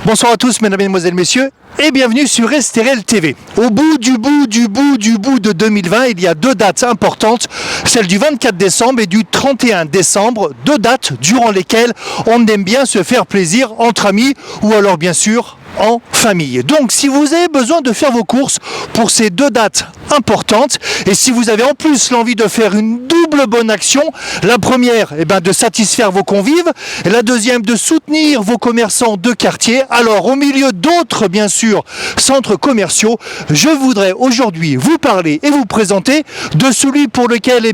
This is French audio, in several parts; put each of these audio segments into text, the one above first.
Bonsoir à tous, mesdames, mesdemoiselles, messieurs, et bienvenue sur Estérel TV. Au bout de 2020, il y a deux dates importantes, celle du 24 décembre et du 31 décembre, deux dates durant lesquelles on aime bien se faire plaisir entre amis ou alors bien sûr en famille. Donc si vous avez besoin de faire vos courses pour ces deux dates importantes et si vous avez en plus l'envie de faire une double bonne action, la première de satisfaire vos convives et la deuxième de soutenir vos commerçants de quartier, alors au milieu d'autres bien sûr centres commerciaux, je voudrais aujourd'hui vous parler et vous présenter de celui pour lequel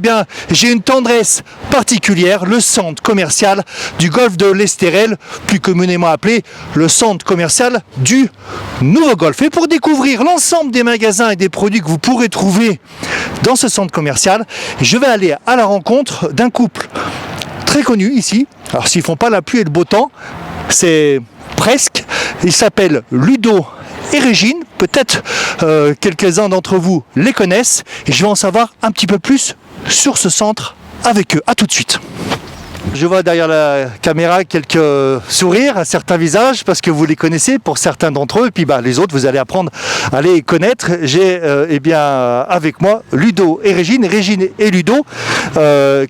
j'ai une tendresse particulière, le centre commercial du golfe de l'Estérel, plus communément appelé le centre commercial du Nouveau Golf. Et pour découvrir l'ensemble des magasins et des produits que vous pourrez trouver dans ce centre commercial, je vais aller à la rencontre d'un couple très connu ici. Alors s'ils font pas la pluie et le beau temps, c'est presque. Ils s'appellent Ludo et Régine. Peut-être quelques-uns d'entre vous les connaissent et je vais en savoir un petit peu plus sur ce centre avec eux. À tout de suite. Je vois derrière la caméra quelques sourires à certains visages parce que vous les connaissez pour certains d'entre eux et puis les autres vous allez apprendre à les connaître. J'ai avec moi Ludo et Régine et Ludo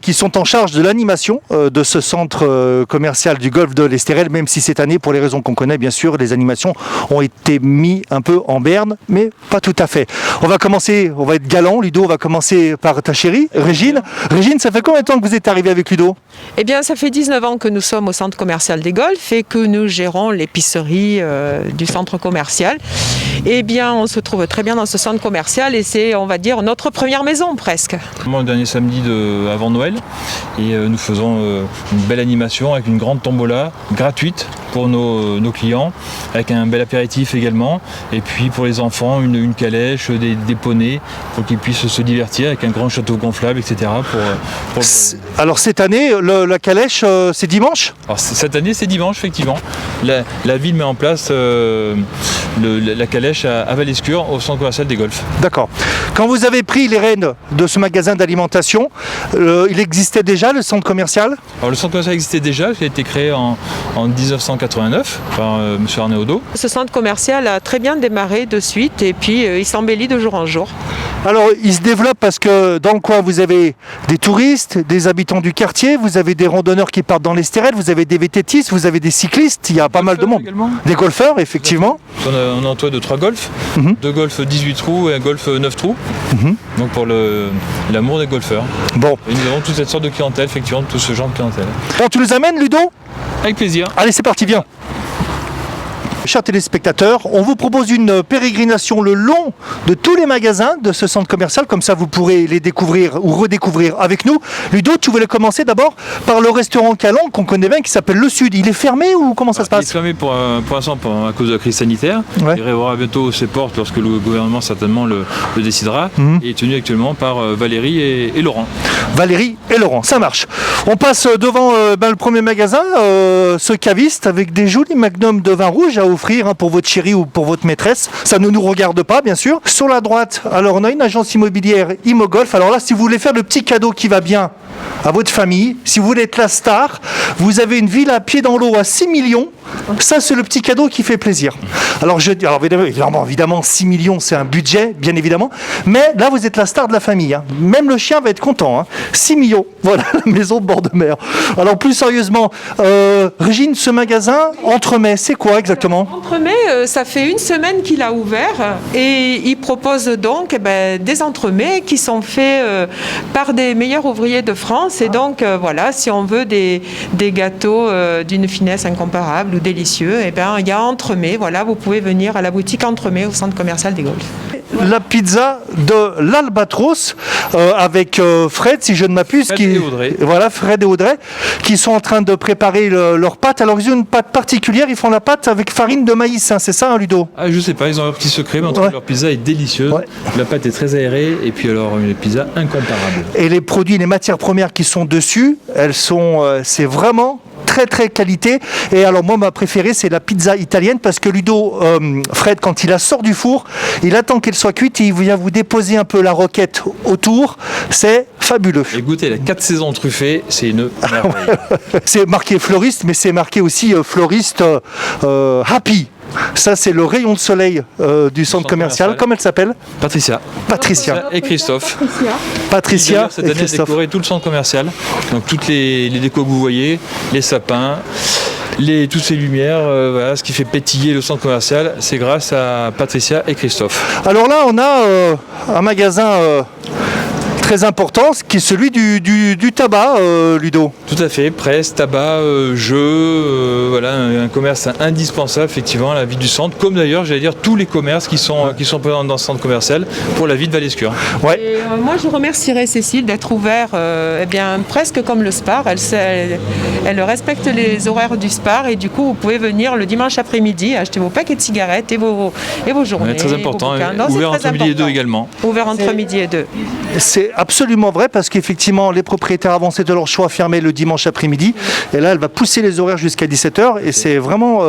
qui sont en charge de l'animation de ce centre commercial du golfe de l'Estérel, même si cette année, pour les raisons qu'on connaît bien sûr, les animations ont été mis un peu en berne, mais pas tout à fait. On va être galant. Ludo, on va commencer par ta chérie Régine. Régine, ça fait combien de temps que vous êtes arrivée avec Ludo ? Eh bien, ça fait 19 ans que nous sommes au centre commercial des Golfs et que nous gérons l'épicerie du centre commercial. Eh bien, on se trouve très bien dans ce centre commercial et c'est, on va dire, notre première maison presque. Le dernier samedi avant Noël et nous faisons une belle animation avec une grande tombola gratuite pour nos clients, avec un bel apéritif également et puis pour les enfants une calèche, des poneys pour qu'ils puissent se divertir avec un grand château gonflable, etc. Alors cette année, la calèche, c'est dimanche ? Alors, cette année, c'est dimanche, effectivement. La ville met en place la calèche à Val-Escure, au centre commercial des Golfs. D'accord. Quand vous avez pris les rênes de ce magasin d'alimentation, il existait déjà le centre commercial ? Alors, le centre commercial existait déjà, il a été créé en 1989 par M. Arnaud Odo. Ce centre commercial a très bien démarré de suite et puis il s'embellit de jour en jour. Alors, il se développe parce que dans le coin, vous avez des touristes, des habitants du quartier, vous avez des randonneurs qui partent dans l'Estérel, vous avez des VTTistes, vous avez des cyclistes, il y a pas mal de monde. Également. Des golfeurs, effectivement. On a un toit de 3 golfs, 2 golfs 18 trous et un golf 9 trous. Donc pour l'amour des golfeurs. Bon. Et nous avons toute cette sorte de clientèle, effectivement, tout ce genre de clientèle. Bon, tu nous amènes, Ludo ? Avec plaisir. Allez, c'est parti, viens. Chers téléspectateurs, on vous propose une pérégrination le long de tous les magasins de ce centre commercial, comme ça vous pourrez les découvrir ou redécouvrir avec nous. Ludo, tu voulais commencer d'abord par le restaurant Calan qu'on connaît bien, qui s'appelle Le Sud. Il est fermé ou comment ça se passe ? Il est fermé pour l'instant à cause de la crise sanitaire. Ouais. Il réouvrira bientôt ses portes lorsque le gouvernement certainement le décidera. Il est tenu actuellement par Valérie et Laurent. Valérie et Laurent, ça marche. On passe devant le premier magasin, ce caviste avec des jolis magnums de vin rouge à offrir pour votre chérie ou pour votre maîtresse. Ça ne nous regarde pas, bien sûr. Sur la droite, alors on a une agence immobilière Imogolf. Alors là, si vous voulez faire le petit cadeau qui va bien à votre famille, si vous voulez être la star, vous avez une ville à pied dans l'eau à 6 millions. Ça, c'est le petit cadeau qui fait plaisir. Alors évidemment, 6 millions, c'est un budget, bien évidemment. Mais là, vous êtes la star de la famille. Même le chien va être content. 6 millions. Voilà, la maison de bord de mer. Alors, plus sérieusement, Régine, ce magasin, Entremets, c'est quoi exactement ? Entremets, ça fait une semaine qu'il a ouvert et il propose donc des entremets qui sont faits par des meilleurs ouvriers de France. Et donc, voilà, si on veut des gâteaux d'une finesse incomparable ou délicieux, il y a Entremets. Voilà, vous pouvez venir à la boutique Entremets au centre commercial des Golfs. La pizza de l'Albatros avec Fred, si je ne m'abuse, Fred et Audrey. Voilà, Fred et Audrey, qui sont en train de préparer leur pâte. Alors ils ont une pâte particulière, ils font la pâte avec farine de maïs, c'est ça, Ludo ? Je sais pas, ils ont leur petit secret, mais en tout cas, leur pizza est délicieuse. Ouais. La pâte est très aérée et puis alors une pizza incomparable. Et les produits, les matières premières qui sont dessus, elles sont, c'est vraiment très très qualité. Et alors moi ma préférée c'est la pizza italienne parce que Ludo, Fred, quand il la sort du four, il attend qu'elle soit cuite et il vient vous déposer un peu la roquette autour. C'est fabuleux. Et goûtez la 4 saisons truffées, c'est une merveille. C'est marqué floriste, mais c'est marqué aussi floriste happy. Ça, c'est le rayon de soleil du centre commercial. Comment elle s'appelle? Patricia. Patricia. Et Christophe. Patricia D'ailleurs, cette et année a Christophe. décoré tout le centre commercial. Donc toutes les décos que vous voyez, les sapins, toutes ces lumières, voilà, ce qui fait pétiller le centre commercial, c'est grâce à Patricia et Christophe. Alors là, on a un magasin très important, qui est celui du tabac, Ludo. Tout à fait, presse, tabac, jeux, voilà, un commerce indispensable effectivement à la vie du centre, comme d'ailleurs, j'allais dire, tous les commerces qui sont présents dans ce centre commercial pour la vie de Val-Escure. Ouais. Et, moi, je remercierais Cécile d'être ouvert eh bien, presque comme le Spar. Elle respecte les horaires du Spar et du coup, vous pouvez venir le dimanche après-midi acheter vos paquets de cigarettes et vos journées. Ouais, très important, Non, ouvert c'est très entre midi et 2 important. également. Ouvert entre midi et 2. C'est absolument vrai parce qu'effectivement, les propriétaires avancés de leur choix fermés le dimanche après-midi. Et là, elle va pousser les horaires jusqu'à 17h et c'est vraiment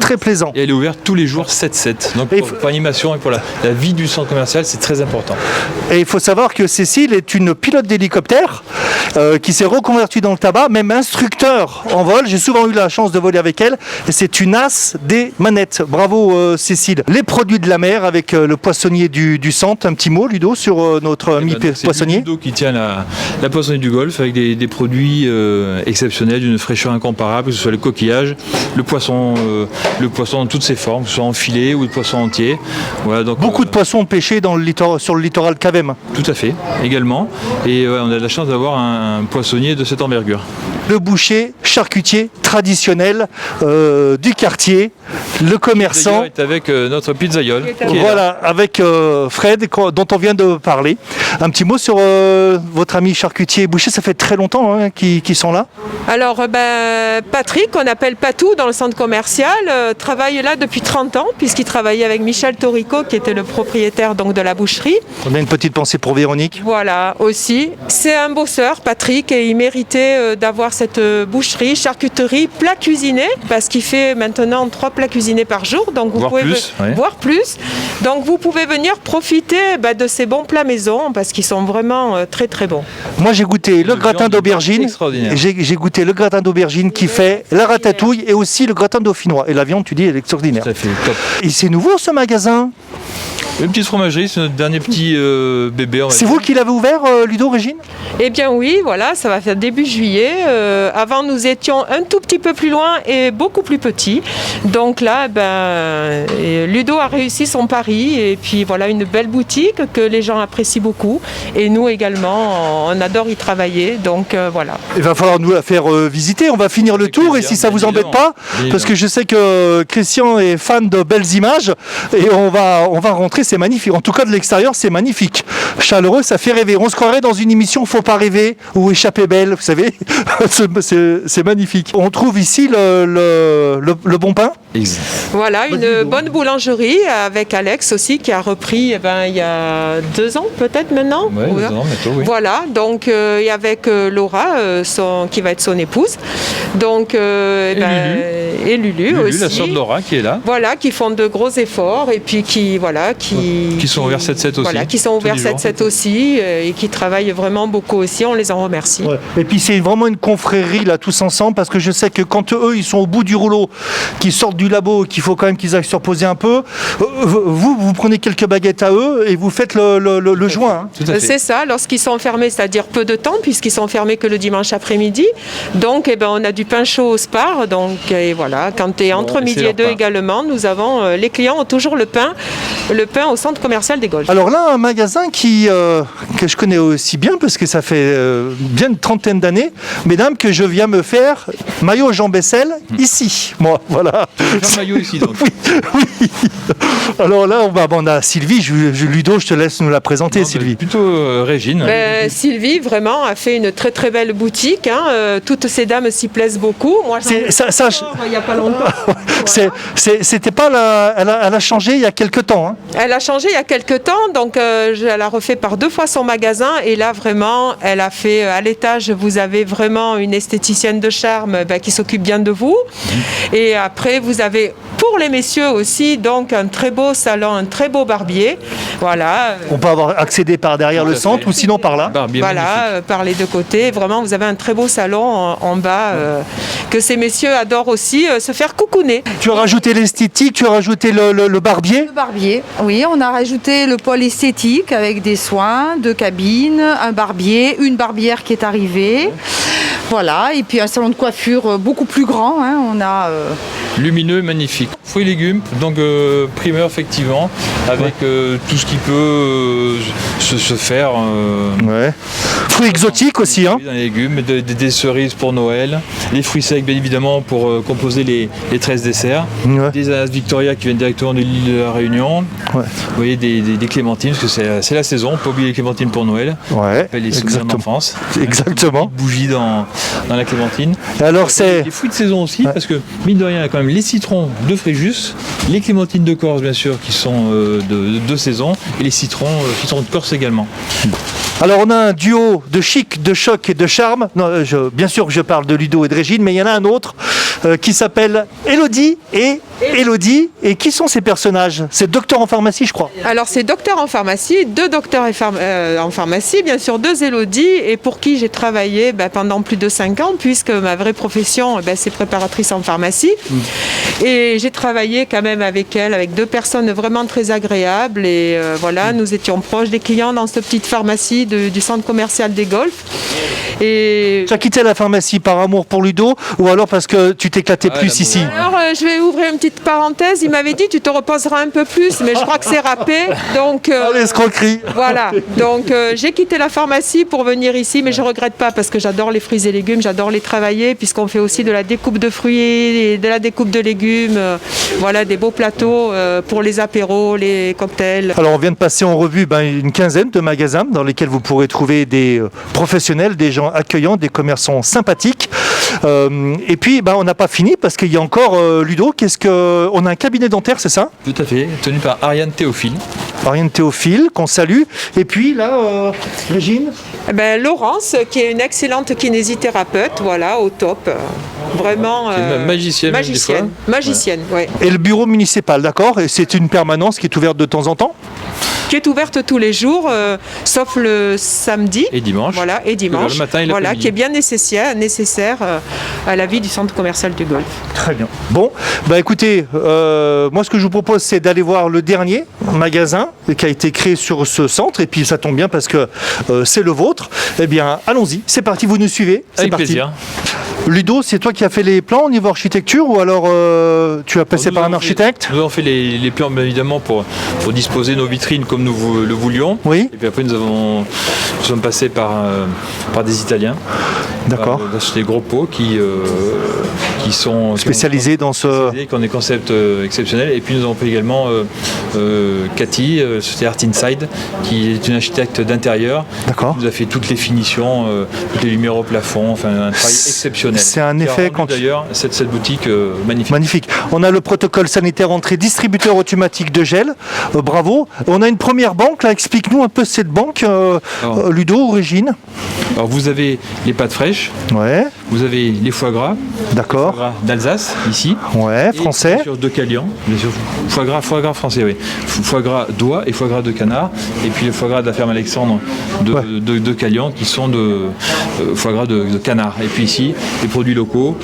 très plaisant. Et elle est ouverte tous les jours 7-7. Donc pour l'animation et pour la vie du centre commercial, c'est très important. Et il faut savoir que Cécile est une pilote d'hélicoptère qui s'est reconvertie dans le tabac, même instructeur en vol. J'ai souvent eu la chance de voler avec elle et c'est une as des manettes. Bravo Cécile. Les produits de la mer avec le poissonnier du centre. Un petit mot, Ludo, sur notre ami poissonnier. C'est Ludo qui tient la poissonnerie du Golfe avec des produits exceptionnels, d'une fraîcheur incomparable, que ce soit le coquillage, le poisson dans toutes ses formes, que ce soit en filet ou le poisson entier. Voilà, donc, beaucoup de poissons pêchés sur le littoral Cavem. Tout à fait, également. Et on a de la chance d'avoir un poissonnier de cette envergure. Le boucher, charcutier traditionnel du quartier, le commerçant. D'ailleurs, est avec notre pizzaïole. Voilà, avec Fred, dont on vient de parler. Un petit mot sur votre ami charcutier et boucher, ça fait très longtemps qu'ils sont là. Alors, Patrick, qu'on appelle Patou dans le centre commercial, travaille là depuis 30 ans, puisqu'il travaillait avec Michel Torico, qui était le propriétaire donc, de la boucherie. On a une petite pensée pour Véronique. Voilà, aussi. C'est un bosseur, Patrick, et il méritait d'avoir cette boucherie, charcuterie, plats cuisinés, parce qu'il fait maintenant 3 plats cuisinés par jour, donc vous pouvez voire plus. Donc vous pouvez venir profiter de ces bons plats maison, parce qu'ils sont vraiment très très bons. Moi j'ai goûté le gratin d'aubergine, j'ai goûté le gratin d'aubergine qui fait la ratatouille et aussi le gratin dauphinois. Et la viande, tu dis, elle est extraordinaire. Ça fait top. Et c'est nouveau ce magasin? Une petite fromagerie, c'est notre dernier petit bébé. C'est vous qui l'avez ouvert, Ludo, Régine? Eh bien oui, voilà, ça va faire début juillet. Avant, nous étions un tout petit peu plus loin et beaucoup plus petits. Donc là, Ludo a réussi son pari. Et puis voilà, une belle boutique que les gens apprécient beaucoup. Et nous également, on adore y travailler. Donc voilà. Il va falloir nous la faire visiter. On va finir le tour. Et si ça vous embête pas, parce que je sais que Christian est fan de belles images. Et on va rentrer. C'est magnifique. En tout cas, de l'extérieur, c'est magnifique. Chaleureux, ça fait rêver. On se croirait dans une émission Faut pas rêver ou Échappée belle, vous savez. C'est magnifique. On trouve ici le bon pain. Exact. Voilà, une bonne boulangerie avec Alex aussi qui a repris il y a 2 ans peut-être maintenant. Ouais, 2 ans bientôt, oui. Voilà, donc et avec Laura, qui va être son épouse. Donc, et Lulu aussi. La sœur de Laura qui est là. Voilà, qui font de gros efforts et puis qui sont ouverts 7-7 aussi. Voilà, qui sont ouverts 7-7 aussi et qui travaillent vraiment beaucoup aussi. On les en remercie. Ouais. Et puis c'est vraiment une confrérie là tous ensemble parce que je sais que quand eux ils sont au bout du rouleau, qu'ils sortent du labo, qu'il faut quand même qu'ils aillent se reposer un peu, vous prenez quelques baguettes à eux et vous faites le joint. Hein. C'est ça, lorsqu'ils sont fermés, c'est-à-dire peu de temps puisqu'ils sont fermés que le dimanche après-midi. Donc on a du pain chaud au Spar. Donc et voilà, quand tu es entre midi et 2 également, nous avons les clients ont toujours le pain au centre commercial des Golfes. Alors là, un magasin que je connais aussi bien parce que ça fait bien une 30aine d'années, mesdames, que je viens me faire maillot Jean Bessel ici. Moi, voilà. Un maillot ici donc. Oui. Alors là, on a Sylvie. Ludo, je te laisse nous la présenter, Sylvie. Plutôt Régine. Sylvie, vraiment, a fait une très très belle boutique. Hein. Toutes ces dames s'y plaisent beaucoup. Moi, il n'y a pas longtemps. C'était pas elle a changé il y a quelques temps. Hein. Elle a changé il y a quelques temps, donc elle a refait par 2 fois son magasin et là vraiment elle a fait à l'étage, vous avez vraiment une esthéticienne de charme qui s'occupe bien de vous et après vous avez pour les messieurs aussi donc un très beau salon, un très beau barbier, voilà. On peut avoir accédé par derrière le centre ou sinon par là. Barbier Voilà, magnifique. par les deux côtés. Vraiment, vous avez un très beau salon en bas que ces messieurs adorent aussi se faire coucouner. Tu as rajouté l'esthétique, tu as rajouté le barbier. Le barbier, oui, on a rajouté le pôle esthétique avec des soins, 2 cabines, un barbier, une barbière qui est arrivée. Voilà, et puis un salon de coiffure beaucoup plus grand. Hein. On a Lumineux, magnifique. Fruits et légumes, donc primeur effectivement, avec tout ce qui peut se faire. Ouais. Fruits exotiques aussi, hein. Dans les légumes, des cerises pour Noël, les fruits secs bien évidemment pour composer les 13 desserts, Ouais. des ananas Victoria qui viennent directement de l'île de la Réunion, Ouais. vous voyez des clémentines, parce que c'est la saison, pas oublier les clémentines pour Noël, Ouais, les souvenirs exactement. d'enfance, Exactement. bougies dans la clémentine. Et alors c'est Les fruits de saison aussi, parce que mine de rien, il y a quand même les citrons de Fréjus, les clémentines de Corse bien sûr qui sont de saison, et les citrons de Corse également. Alors on a un duo de chic, de choc et de charme. Non, bien sûr que je parle de Ludo et de Régine, mais il y en a un autre qui s'appelle Élodie et Élodie. Et qui sont ces personnages? C'est docteur en pharmacie, je crois. Alors, c'est docteur en pharmacie, 2 docteurs en pharmacie, bien sûr 2 Élodie, et pour qui j'ai travaillé pendant plus de 5 ans, puisque ma vraie profession, c'est préparatrice en pharmacie. Et j'ai travaillé quand même avec elle, avec 2 personnes vraiment très agréables. Et voilà, nous étions proches des clients dans cette petite pharmacie du centre commercial des Golfs. Et Tu as quitté la pharmacie par amour pour Ludo ou alors parce que tu t'éclatais Ah, plus l'amour. ici? alors, je vais ouvrir une petite parenthèse. Il m'avait dit tu te reposeras un peu plus, mais je crois que c'est râpé. Donc, L'escroquerie. voilà. Donc, j'ai quitté la pharmacie pour venir ici, mais je regrette pas parce que j'adore les fruits et légumes, j'adore les travailler, puisqu'on fait aussi de la découpe de fruits et de la découpe de légumes. Voilà, des beaux plateaux pour les apéros, les cocktails. Alors on vient de passer en revue une quinzaine de magasins dans lesquels vous pourrez trouver des professionnels, des gens accueillants, des commerçants sympathiques. Et puis on n'a pas fini parce qu'il y a encore Ludo. On a un cabinet dentaire, c'est ça? Tout à fait, tenu par Ariane Théophile. Ariane Théophile, qu'on salue. Et puis là, Régine. Laurence, qui est une excellente kinésithérapeute, voilà, au top. Vraiment. Magicienne, même, des fois. Magicienne, ouais. Et le bureau municipal, d'accord? Et c'est une permanence qui est ouverte de temps en temps? Qui est ouverte tous les jours, sauf le samedi. Et dimanche. Voilà, et dimanche. Le matin et voilà, l'après-midi. qui est bien nécessaire à la vie du centre commercial du Golfe. Très bien. Bon, écoutez, moi ce que je vous propose c'est d'aller voir le dernier magasin qui a été créé sur ce centre et puis ça tombe bien parce que c'est le vôtre. Eh bien, allons-y, c'est parti, vous nous suivez. C'est Avec parti. plaisir. Ludo, c'est toi qui as fait les plans au niveau architecture ou alors tu as passé Nous par un avons fait- architecte? Nous avons fait les plans bien évidemment pour disposer nos vitrines comme nous le voulions. Oui. Et puis après nous sommes passés par des Italiens. D'accord. Dans des gros pots qui sont Spécialisé dans ce... qui ont des concepts exceptionnels. Et puis nous avons fait également Cathy, c'était Art Inside, qui est une architecte d'intérieur. D'accord. Qui nous a fait toutes les finitions, toutes les lumières au plafond, enfin un travail exceptionnel. C'est un Qui a effet rendu quand- d'ailleurs cette boutique magnifique. Magnifique. On a le protocole sanitaire entrée distributeur automatique de gel. Bravo. On a une première banque là. Explique-nous un peu cette banque, Ludo ou Régine. Alors vous avez les pâtes fraîches, Ouais. vous avez les foie gras, D'accord. foie gras d'Alsace ici. Ouais. Et Français. bien sûr de Calian, bien sûr foie gras français, oui. Foie gras d'oie et foie gras de canard. Et puis le foie gras de la ferme Alexandre de Calian qui sont de foie gras de canard. Et puis ici, les produits locaux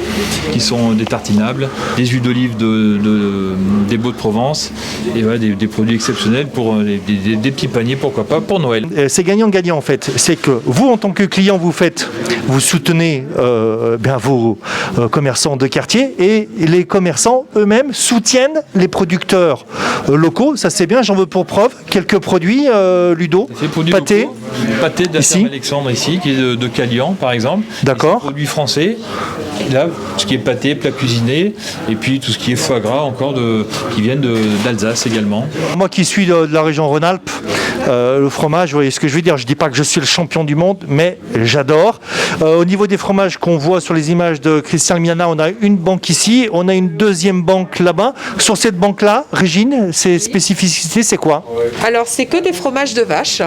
qui sont des tartinables, des huiles d'olive des Baux de Provence. Et voilà, des produits exceptionnels pour des petits paniers, pourquoi pas, pour Noël. C'est gagnant-gagnant en fait. C'est que vous, en tant que client, vous soutenez vos commerçants de quartier et les commerçants eux-mêmes soutiennent les producteurs locaux. Ça c'est bien, j'en veux pour preuve quelques produits, Ludo. C'est produits Pâté. locaux. Pâté de la Ici. ferme Alexandre ici, qui est de Calian par exemple. D'accord. Et c'est produits français. Là, ce qui est pâté, plat cuisiné, et puis tout ce qui est foie gras encore qui viennent d'Alsace également. Moi qui suis de la région Rhône-Alpes, le fromage, vous voyez ce que je veux dire, je dis pas que je suis le champion du monde, mais j'adore. Au niveau des fromages qu'on voit sur les images de Christian Miana, on a une banque ici, on a une deuxième banque là-bas. Sur cette banque-là, Régine, ses spécificités, c'est quoi? Alors, c'est que des fromages de vache.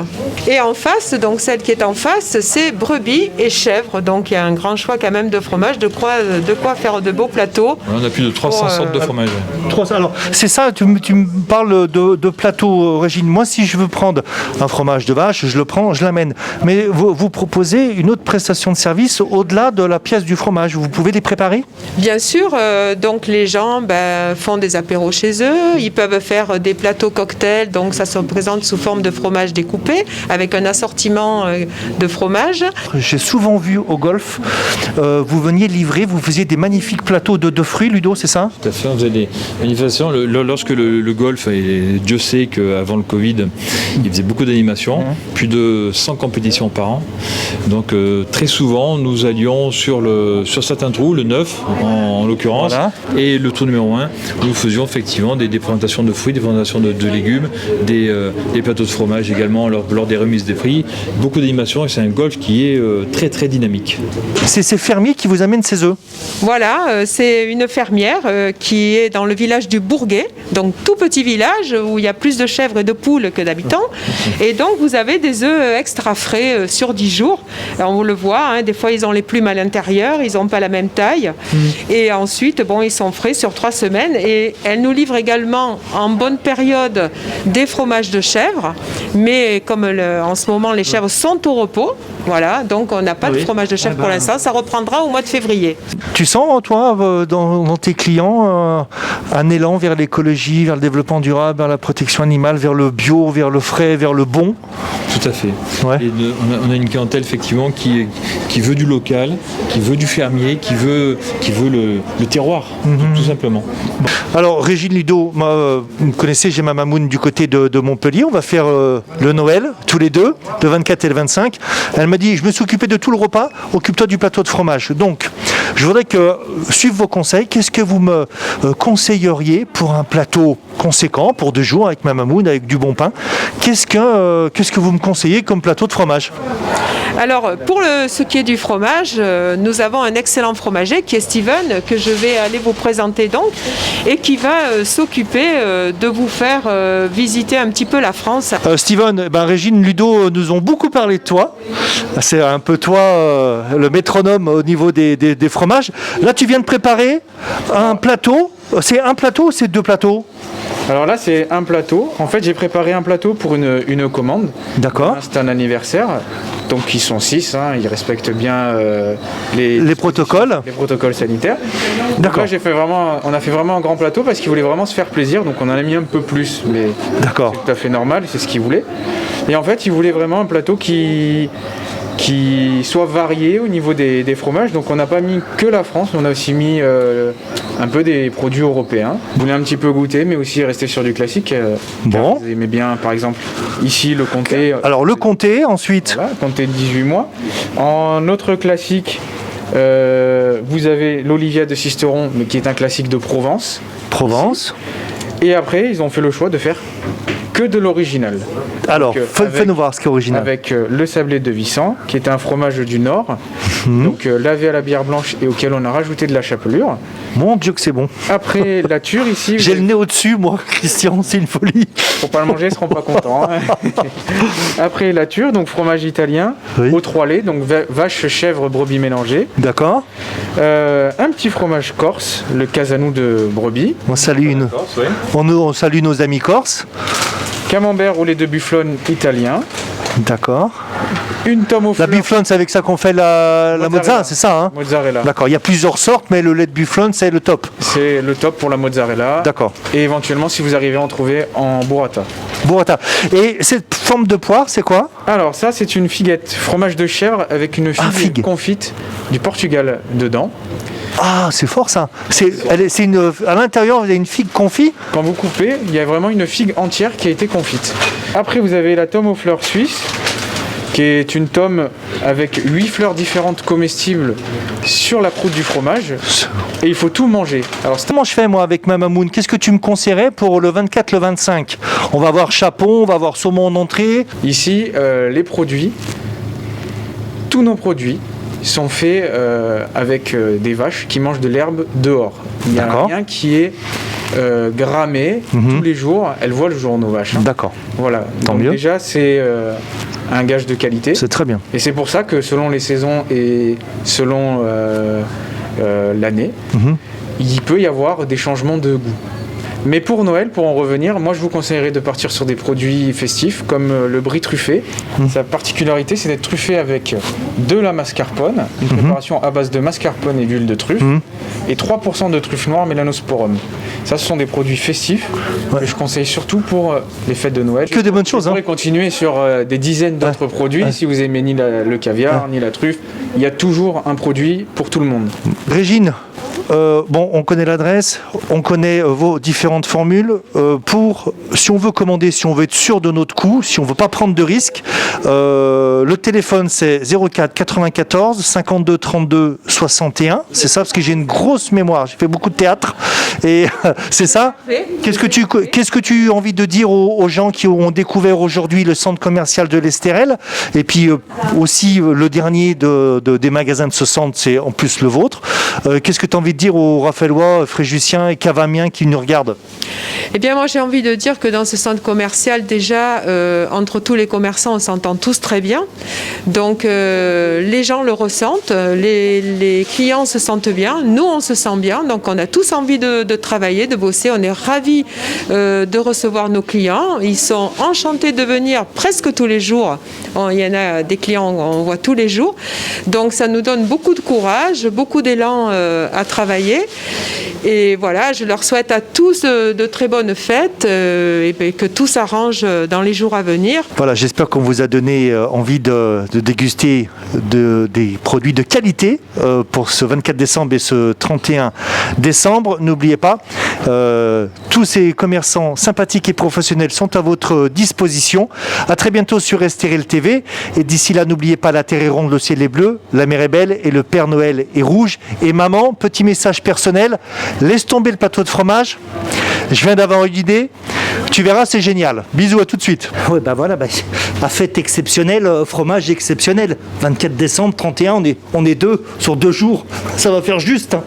Et en face, donc celle qui est en face, c'est brebis et chèvre. Donc, il y a un grand choix quand même de fromage, de quoi faire de beaux plateaux. On a plus de 300 sortes de fromages. Alors, c'est ça, tu me parles de plateau, Régine. Moi, si je veux prendre un fromage de vache, je le prends, je l'amène. Mais vous proposez une autre prestation de service au-delà de la pièce du fromage. Vous pouvez les préparer? Bien sûr, donc les gens font des apéros chez eux. Ils peuvent faire des plateaux cocktails. Donc, ça se présente sous forme de fromage découpé avec un assortiment de fromage. J'ai souvent vu au golf, vous veniez livrer, vous faisiez des magnifiques plateaux de fruits, Ludo, c'est ça? Tout à fait, on faisait des manifestations. Lorsque le golf, et Dieu sait qu'avant le Covid, il faisait beaucoup d'animations, plus de 100 compétitions par an. Donc très souvent, nous allions sur certains trous, le 9 en l'occurrence, Voilà. et le trou numéro 1, où nous faisions effectivement des présentations de fruits, des présentations de légumes, des plateaux de fromage également lors des remises des prix. Beaucoup d'animations et c'est un golf qui est très très dynamique. C'est ces fermiers qui vous amènent ces œufs. Voilà, c'est une fermière qui est dans le village du Bourguet, donc tout petit village où il y a plus de chèvres et de poules que d'habitants. Et donc vous avez des œufs extra frais sur 10 jours. Alors, on le voit, hein, des fois ils ont les plumes à l'intérieur, ils n'ont pas la même taille. Et ensuite, ils sont frais sur 3 semaines. Et elle nous livre également en bonne période des fromages de chèvre. Mais comme en ce moment les chèvres sont au repos, voilà, donc on n'a pas de fromage de chèvre pour l'instant. Ça reprendra au mois de février. Tu sens, toi, dans tes clients, un élan vers l'écologie, vers le développement durable, vers la protection animale, vers le bio, vers le frais, vers le bon? Tout à fait. Ouais. Et on a une clientèle effectivement qui veut du local, qui veut du fermier, qui veut le terroir, tout simplement. Alors, Régine, Ludo, moi, vous me connaissez, j'ai ma mamoune du côté de Montpellier. On va faire le Noël, tous les deux, le 24 et le 25. Elle m'a dit, je me suis occupé de tout le repas, occupe-toi du plateau de fromage. Donc, je voudrais suivre vos conseils. Qu'est-ce que vous me conseilleriez pour un plateau conséquent, pour 2 jours, avec ma mamoune, avec du bon pain? Qu'est-ce que vous me conseillez comme plateau de fromage? Alors, pour ce qui est du fromage, nous avons un excellent fromager qui est Steven, que je vais aller vous présenter donc, et qui va s'occuper de vous faire visiter un petit peu la France. Steven, Régine, Ludo nous ont beaucoup parlé de toi. C'est un peu toi le métronome au niveau des fromages. Là, tu viens de préparer un plateau. C'est un plateau ou c'est 2 plateaux? Alors là, c'est un plateau. En fait, j'ai préparé un plateau pour une commande. D'accord. C'est un anniversaire. Donc, ils sont 6. Ils respectent bien Les protocoles. les protocoles sanitaires. Donc D'accord. là, on a fait vraiment un grand plateau parce qu'ils voulaient vraiment se faire plaisir. Donc, on en a mis un peu plus. Mais D'accord. c'est tout à fait normal. C'est ce qu'ils voulaient. Et en fait, ils voulaient vraiment un plateau qui soit varié au niveau des fromages. Donc on n'a pas mis que la France, on a aussi mis un peu des produits européens. Vous voulez un petit peu goûter, mais aussi rester sur du classique. Bon. Vous aimez bien, par exemple, ici le comté. Alors le comté, ensuite. Voilà, comté de 18 mois. En autre classique, vous avez l'Olivia de Sisteron, mais qui est un classique de Provence. Provence. Et après, ils ont fait le choix de faire que de l'original. Alors, Donc, fais-nous voir ce qui est original. Avec le sablé de Vissant, qui est un fromage du Nord, donc lavé à la bière blanche et auquel on a rajouté de la chapelure. Mon Dieu que c'est bon. Après la ture ici, J'ai le nez au-dessus, moi, Christian, c'est une folie. pour pas le manger, ils seront pas contents. Hein. Après la ture, donc fromage italien, Oui. aux 3 laits, donc vache, chèvre, brebis mélangées. D'accord. Un petit fromage corse, le casanou de brebis. On salue, on salue nos amis corses. Camembert au lait de bufflone italien. D'accord. Une tome aux La fleurs. bufflone, c'est avec ça qu'on fait la Mozzarella. mozza, c'est ça, hein? Mozzarella. D'accord, il y a plusieurs sortes, mais le lait de bufflone, c'est le top. C'est le top pour la mozzarella. D'accord. Et éventuellement, si vous arrivez à en trouver en burrata. Burrata. Et cette forme de poire, c'est quoi? Alors ça, c'est une figuette, fromage de chèvre avec une figue, figue. confite du Portugal dedans. Ah, c'est fort ça. À l'intérieur, vous avez une figue confit. Quand vous coupez, il y a vraiment une figue entière qui a été confite. Après, vous avez la tome aux fleurs suisses, qui est une tome avec 8 fleurs différentes comestibles sur la croûte du fromage. Et il faut tout manger. Alors, Comment je fais moi avec ma mamoune? Qu'est-ce que tu me conseillerais pour le 24, le 25? On va avoir chapon, on va avoir saumon en entrée. ici, les produits, tous nos produits sont faits avec des vaches qui mangent de l'herbe dehors. Il n'y a D'accord. rien qui est grammé tous les jours. Elles voient le jour, nos vaches. D'accord, Voilà. Tant Donc mieux. déjà, c'est un gage de qualité. c'est très bien. Et c'est pour ça que selon les saisons et selon l'année, il peut y avoir des changements de goût. Mais pour Noël, pour en revenir, moi je vous conseillerais de partir sur des produits festifs comme le brie truffé. Sa particularité, c'est d'être truffé avec de la mascarpone, une préparation à base de mascarpone et d'huile de truffe, et 3% de truffe noire mélanosporum. Ça, ce sont des produits festifs que je conseille surtout pour les fêtes de Noël. Que des bonnes choses, Vous hein. pourrez continuer sur des dizaines d'autres produits. Si vous aimez ni le caviar, ni la truffe, il y a toujours un produit pour tout le monde. Régine, bon, on connaît l'adresse, on connaît vos différentes formules. Si on veut commander, si on veut être sûr de notre coût, si on veut pas prendre de risques, le téléphone c'est 04 94 52 32 61. C'est ça, parce que j'ai une grosse mémoire. J'ai fait beaucoup de théâtre et c'est ça. Qu'est-ce que tu as envie de dire aux gens qui ont découvert aujourd'hui le centre commercial de l'Estérel, et puis aussi le dernier des magasins de ce centre, c'est en plus le vôtre. Qu'est-ce que tu as envie de dire aux Raphaëlois, Fréjussiens et Cavamiens qui nous regardent? Eh bien, moi, j'ai envie de dire que dans ce centre commercial, déjà, entre tous les commerçants, on s'entend tous très bien. Donc, les gens le ressentent, les clients se sentent bien, nous, on se sent bien. Donc, on a tous envie de travailler, de bosser. On est ravis de recevoir nos clients. Ils sont enchantés de venir presque tous les jours. Il y en a des clients qu'on voit tous les jours. Donc, ça nous donne beaucoup de courage, beaucoup d'élan à travailler. Et voilà, je leur souhaite à tous de très bonnes fêtes et que tout s'arrange dans les jours à venir. Voilà, j'espère qu'on vous a donné envie de déguster des produits de qualité pour ce 24 décembre et ce 31 décembre. N'oubliez pas, tous ces commerçants sympathiques et professionnels sont à votre disposition. À très bientôt sur Estérel TV. Et d'ici là, n'oubliez pas, la terre est ronde, le ciel est bleu, la mer est belle et le Père Noël est rouge. Et maman, petit message personnel, laisse tomber le plateau de fromage. Je viens d'avoir une idée. Tu verras, c'est génial. Bisous, à tout de suite. Ouais, bah voilà, à fête exceptionnelle, fromage exceptionnel. 24 décembre, 31, on est deux sur 2 jours. Ça va faire juste, hein.